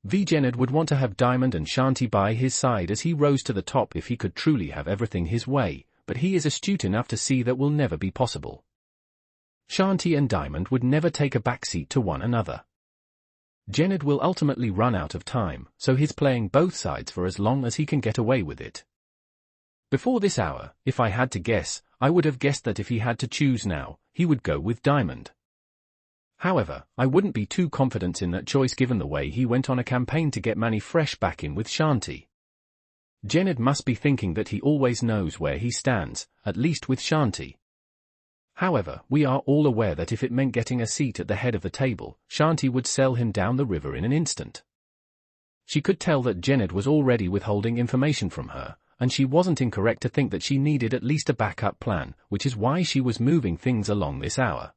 Jenard would want to have Diamond and Shanti by his side as he rose to the top if he could truly have everything his way, but he is astute enough to see that will never be possible. Shanti and Diamond would never take a backseat to one another. Jenard will ultimately run out of time, so he's playing both sides for as long as he can get away with it. Before this hour, if I had to guess, I would have guessed that if he had to choose now, he would go with Diamond. However, I wouldn't be too confident in that choice given the way he went on a campaign to get Manny fresh back in with Shanti. Jenard must be thinking that he always knows where he stands, at least with Shanti. However, we are all aware that if it meant getting a seat at the head of the table, Shanti would sell him down the river in an instant. She could tell that Jenard was already withholding information from her, and she wasn't incorrect to think that she needed at least a backup plan, which is why she was moving things along this hour.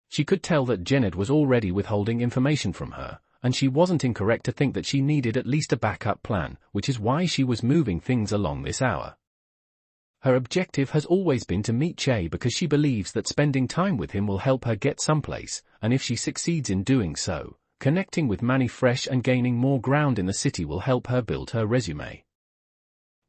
She could tell that Jenard was already withholding information from her, and she wasn't incorrect to think that she needed at least a backup plan, which is why she was moving things along this hour. Her objective has always been to meet Che because she believes that spending time with him will help her get someplace, and if she succeeds in doing so, connecting with Manny fresh and gaining more ground in the city will help her build her resume.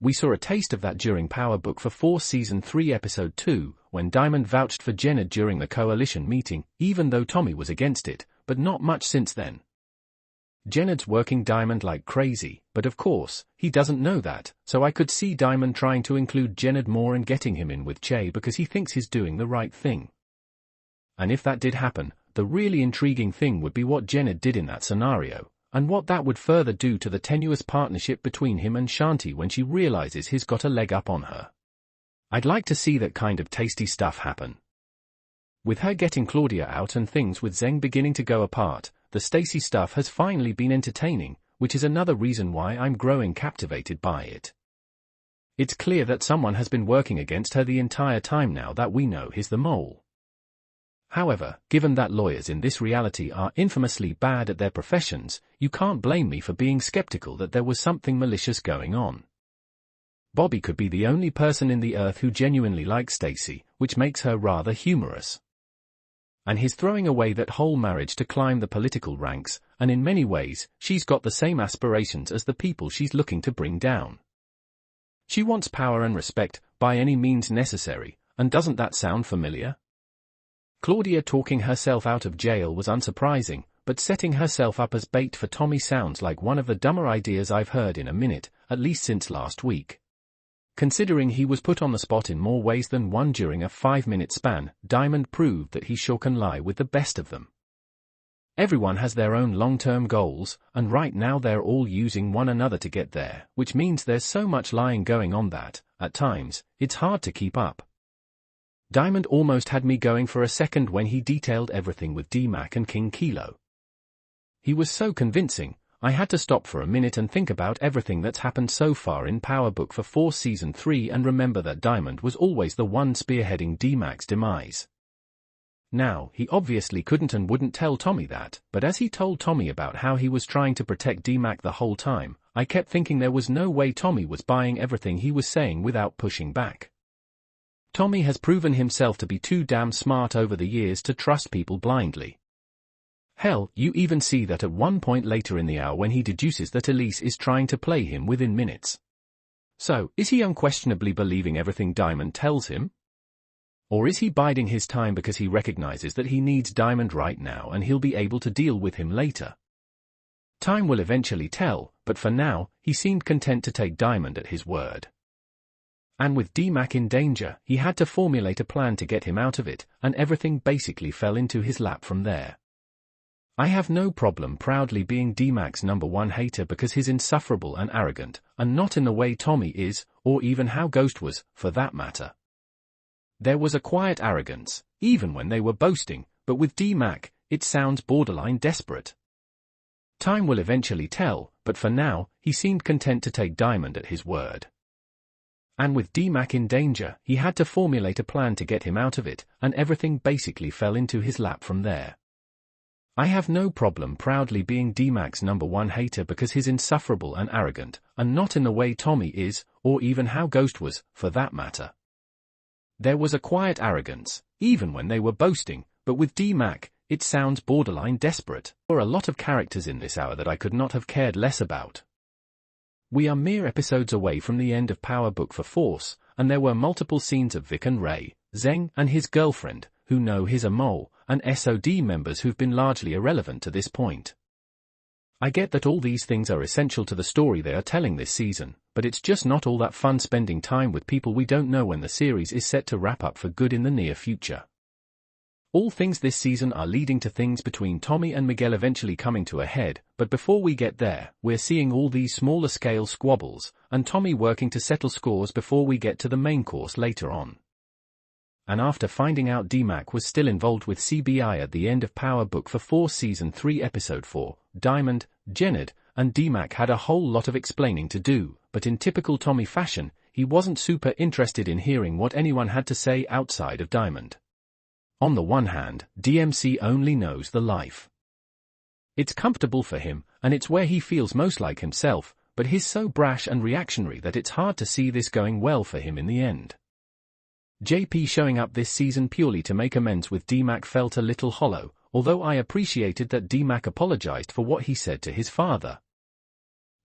We saw a taste of that during Power Book for 4 Season 3 Episode 2, when Diamond vouched for Jenard during the coalition meeting, even though Tommy was against it, but not much since then. Jenard's working Diamond like crazy, but of course, he doesn't know that, so I could see Diamond trying to include Jenard more and getting him in with Che because he thinks he's doing the right thing. And if that did happen, the really intriguing thing would be what Jenard did in that scenario, and what that would further do to the tenuous partnership between him and Shanti when she realizes he's got a leg up on her. I'd like to see that kind of tasty stuff happen. With her getting Claudia out and things with Tseng beginning to go apart, the Stacy stuff has finally been entertaining, which is another reason why I'm growing captivated by it. It's clear that someone has been working against her the entire time now that we know he's the mole. However, given that lawyers in this reality are infamously bad at their professions, you can't blame me for being skeptical that there was something malicious going on. Bobby could be the only person in the earth who genuinely likes Stacy, which makes her rather humorous. And he's throwing away that whole marriage to climb the political ranks, and in many ways, she's got the same aspirations as the people she's looking to bring down. She wants power and respect, by any means necessary, and doesn't that sound familiar? Claudia talking herself out of jail was unsurprising, but setting herself up as bait for Tommy sounds like one of the dumber ideas I've heard in a minute, at least since last week. Considering he was put on the spot in more ways than one during a 5-minute span, Diamond proved that he sure can lie with the best of them. Everyone has their own long-term goals, and right now they're all using one another to get there, which means there's so much lying going on that, at times, it's hard to keep up. Diamond almost had me going for a second when he detailed everything with dmac and King Kilo. He was so convincing, I had to stop for a minute and think about everything that's happened so far in Power Book for 4 Season 3 and remember that Diamond was always the one spearheading dmac's demise. Now, he obviously couldn't and wouldn't tell Tommy that, but as he told Tommy about how he was trying to protect dmac the whole time, I kept thinking there was no way Tommy was buying everything he was saying without pushing back. Tommy has proven himself to be too damn smart over the years to trust people blindly. Hell, you even see that at one point later in the hour when he deduces that Elise is trying to play him within minutes. So, is he unquestionably believing everything Diamond tells him? Or is he biding his time because he recognizes that he needs Diamond right now and he'll be able to deal with him later? Time will eventually tell, but for now, he seemed content to take Diamond at his word. And with dmac in danger, he had to formulate a plan to get him out of it, and everything basically fell into his lap from there. I have no problem proudly being dmac's #1 hater because he's insufferable and arrogant, and not in the way Tommy is, or even how Ghost was, for that matter. There was a quiet arrogance, even when they were boasting, but with dmac, it sounds borderline desperate. Time will eventually tell, but for now, he seemed content to take Diamond at his word. And with dmac in danger, he had to formulate a plan to get him out of it, and everything basically fell into his lap from there. I have no problem proudly being dmac's #1 hater because he's insufferable and arrogant, and not in the way Tommy is, or even how Ghost was, for that matter. There was a quiet arrogance, even when they were boasting, but with dmac, it sounds borderline desperate. There were a lot of characters in this hour that I could not have cared less about. We are mere episodes away from the end of Power Book for Force, and there were multiple scenes of Vic and Ray, Tseng and his girlfriend, who know he's a mole, and SOD members who've been largely irrelevant to this point. I get that all these things are essential to the story they are telling this season, but it's just not all that fun spending time with people we don't know when the series is set to wrap up for good in the near future. All things this season are leading to things between Tommy and Miguel eventually coming to a head, but before we get there, we're seeing all these smaller scale squabbles, and Tommy working to settle scores before we get to the main course later on. And after finding out dmac was still involved with CBI at the end of Power Book for Force Season 3 Episode 4, Diamond, Jenard, and dmac had a whole lot of explaining to do, but in typical Tommy fashion, he wasn't super interested in hearing what anyone had to say outside of Diamond. On the one hand, DMC only knows the life. It's comfortable for him, and it's where he feels most like himself, but he's so brash and reactionary that it's hard to see this going well for him in the end. JP showing up this season purely to make amends with dmac felt a little hollow, although I appreciated that dmac apologized for what he said to his father.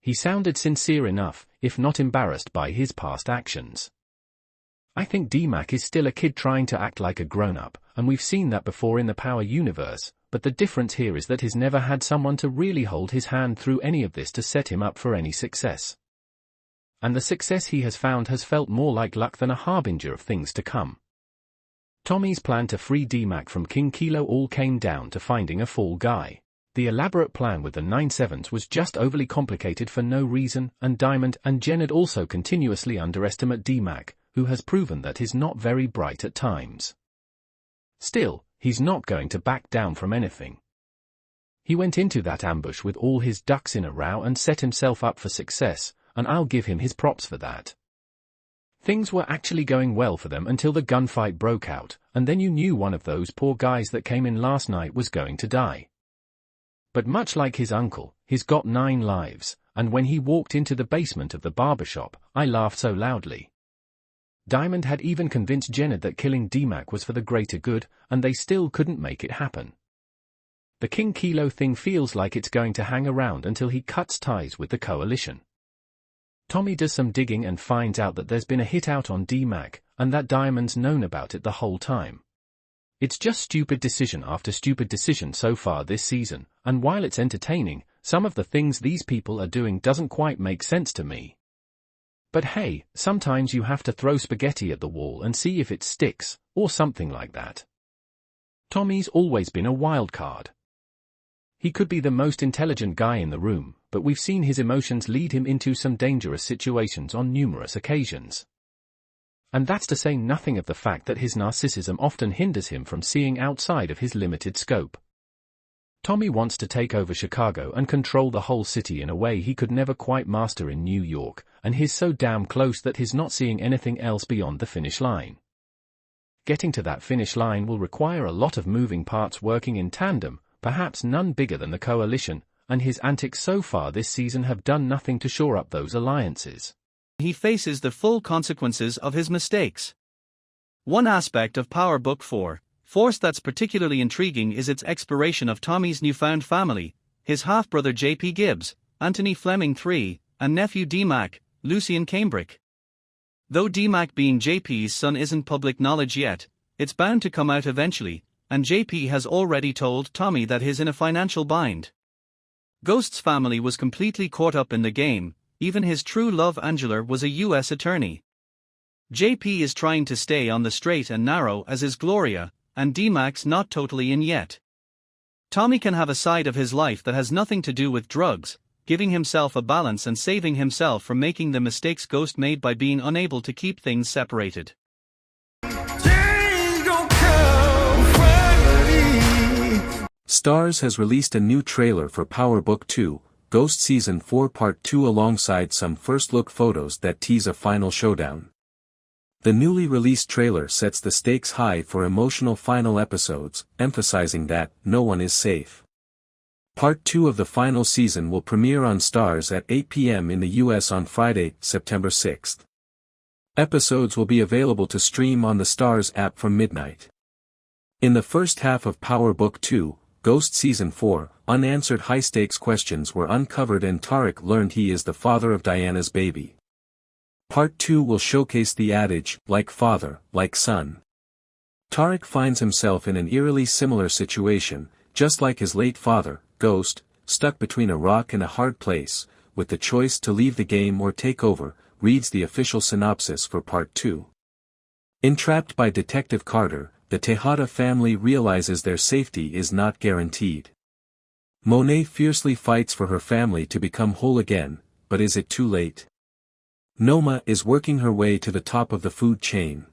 He sounded sincere enough, if not embarrassed by his past actions. I think dmac is still a kid trying to act like a grown-up, and we've seen that before in the Power universe, but the difference here is that he's never had someone to really hold his hand through any of this to set him up for any success. And the success he has found has felt more like luck than a harbinger of things to come. Tommy's plan to free dmac from King Kilo all came down to finding a fall guy. The elaborate plan with the 9/7s was just overly complicated for no reason, and Diamond and Jenard also continuously underestimate dmac, who has proven that he's not very bright at times. Still, he's not going to back down from anything. He went into that ambush with all his ducks in a row and set himself up for success, and I'll give him his props for that. Things were actually going well for them until the gunfight broke out, and then you knew one of those poor guys that came in last night was going to die. But much like his uncle, he's got 9 lives, and when he walked into the basement of the barbershop, I laughed so loudly. Diamond had even convinced Jenard that killing dmac was for the greater good, and they still couldn't make it happen. The King Kilo thing feels like it's going to hang around until he cuts ties with the coalition. Tommy does some digging and finds out that there's been a hit out on dmac, and that Diamond's known about it the whole time. It's just stupid decision after stupid decision so far this season, and while it's entertaining, some of the things these people are doing doesn't quite make sense to me. But hey, sometimes you have to throw spaghetti at the wall and see if it sticks, or something like that. Tommy's always been a wild card. He could be the most intelligent guy in the room, but we've seen his emotions lead him into some dangerous situations on numerous occasions. And that's to say nothing of the fact that his narcissism often hinders him from seeing outside of his limited scope. Tommy wants to take over Chicago and control the whole city in a way he could never quite master in New York, and he's so damn close that he's not seeing anything else beyond the finish line. Getting to that finish line will require a lot of moving parts working in tandem, perhaps none bigger than the coalition, and his antics so far this season have done nothing to shore up those alliances. He faces the full consequences of his mistakes. One aspect of Power Book 4, Force that's particularly intriguing is its exploration of Tommy's newfound family, his half-brother J.P. Gibbs, Anthony Fleming III, and nephew dmac, Lucien Cambric. Though dmac being JP's son isn't public knowledge yet, it's bound to come out eventually, and JP has already told Tommy that he's in a financial bind. Ghost's family was completely caught up in the game, even his true love Angela was a U.S. attorney. JP is trying to stay on the straight and narrow as is Gloria, and dmac's not totally in yet. Tommy can have a side of his life that has nothing to do with drugs, giving himself a balance and saving himself from making the mistakes Ghost made by being unable to keep things separated. Starz has released a new trailer for Power Book 2, Ghost Season 4 Part 2 alongside some first-look photos that tease a final showdown. The newly released trailer sets the stakes high for emotional final episodes, emphasizing that no one is safe. Part 2 of the final season will premiere on Starz at 8 p.m. in the US on Friday, September 6th. Episodes will be available to stream on the Starz app from midnight. In the first half of Power Book 2, Ghost Season 4, unanswered high-stakes questions were uncovered and Tarek learned he is the father of Diana's baby. Part 2 will showcase the adage, like father, like son. Tarek finds himself in an eerily similar situation, just like his late father, Ghost, stuck between a rock and a hard place, with the choice to leave the game or take over, reads the official synopsis for Part 2. Entrapped by Detective Carter, the Tejada family realizes their safety is not guaranteed. Monet fiercely fights for her family to become whole again, but is it too late? Noma is working her way to the top of the food chain.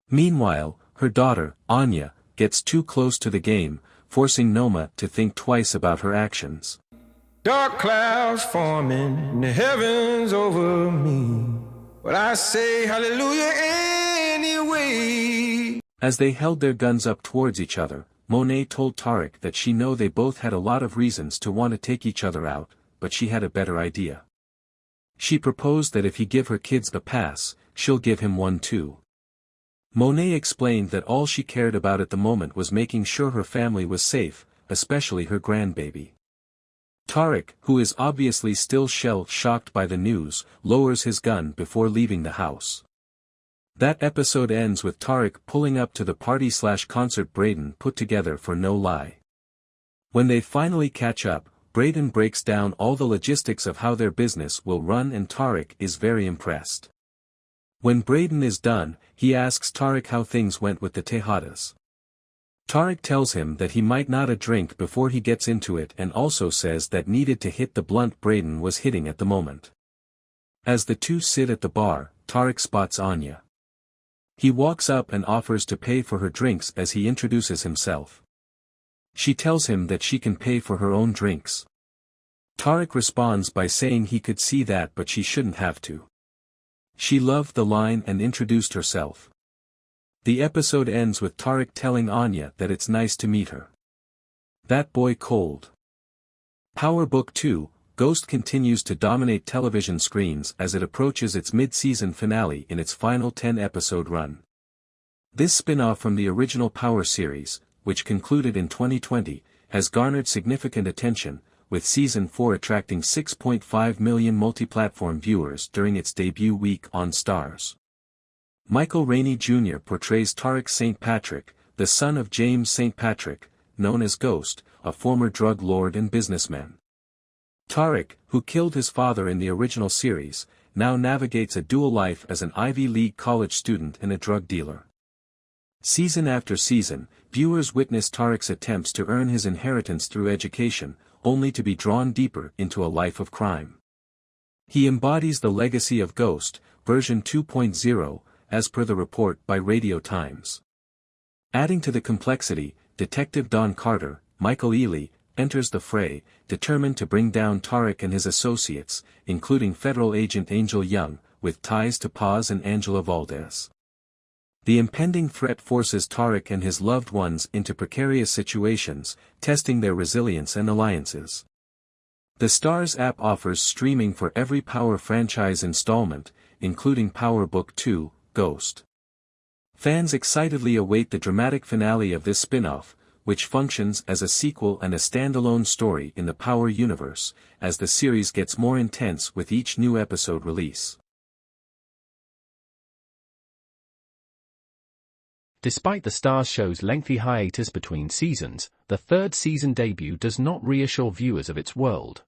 Meanwhile, her daughter, Anya, gets too close to the game, forcing Noma to think twice about her actions. Dark clouds forming in the heavens over me, but I say hallelujah anyway. As they held their guns up towards each other, Monet told Tarek that she knew they both had a lot of reasons to want to take each other out, but she had a better idea. She proposed that if he give her kids a pass, she'll give him one too. Monet explained that all she cared about at the moment was making sure her family was safe, especially her grandbaby. Tarek, who is obviously still shell-shocked by the news, lowers his gun before leaving the house. That episode ends with Tarek pulling up to the party/concert Braden put together for No Lie. When they finally catch up, Braden breaks down all the logistics of how their business will run and Tarek is very impressed. When Braden is done, he asks Tarek how things went with the Tejadas. Tarek tells him that he might not a drink before he gets into it and also says that needed to hit the blunt Braden was hitting at the moment. As the two sit at the bar, Tarek spots Anya. He walks up and offers to pay for her drinks as he introduces himself. She tells him that she can pay for her own drinks. Tarek responds by saying he could see that but she shouldn't have to. She loved the line and introduced herself. The episode ends with Tarek telling Anya that it's nice to meet her. That boy cold. Power Book 2, Ghost continues to dominate television screens as it approaches its mid-season finale in its final 10-episode run. This spin-off from the original Power series, which concluded in 2020, has garnered significant attention, with Season 4 attracting 6.5 million multi-platform viewers during its debut week on Starz. Michael Rainey Jr. portrays Tarek St. Patrick, the son of James St. Patrick, known as Ghost, a former drug lord and businessman. Tarek, who killed his father in the original series, now navigates a dual life as an Ivy League college student and a drug dealer. Season after season, viewers witness Tarek's attempts to earn his inheritance through education, only to be drawn deeper into a life of crime. He embodies the legacy of Ghost, version 2.0, as per the report by Radio Times. Adding to the complexity, Detective Don Carter, Michael Ealy, enters the fray, determined to bring down Tarek and his associates, including federal agent Angel Young, with ties to Paz and Angela Valdez. The impending threat forces Tarek and his loved ones into precarious situations, testing their resilience and alliances. The Starz app offers streaming for every Power franchise installment, including Power Book 2, Ghost. Fans excitedly await the dramatic finale of this spin-off, which functions as a sequel and a standalone story in the Power universe, as the series gets more intense with each new episode release. Despite the Starz show's lengthy hiatus between seasons, the third season debut does not reassure viewers of its world.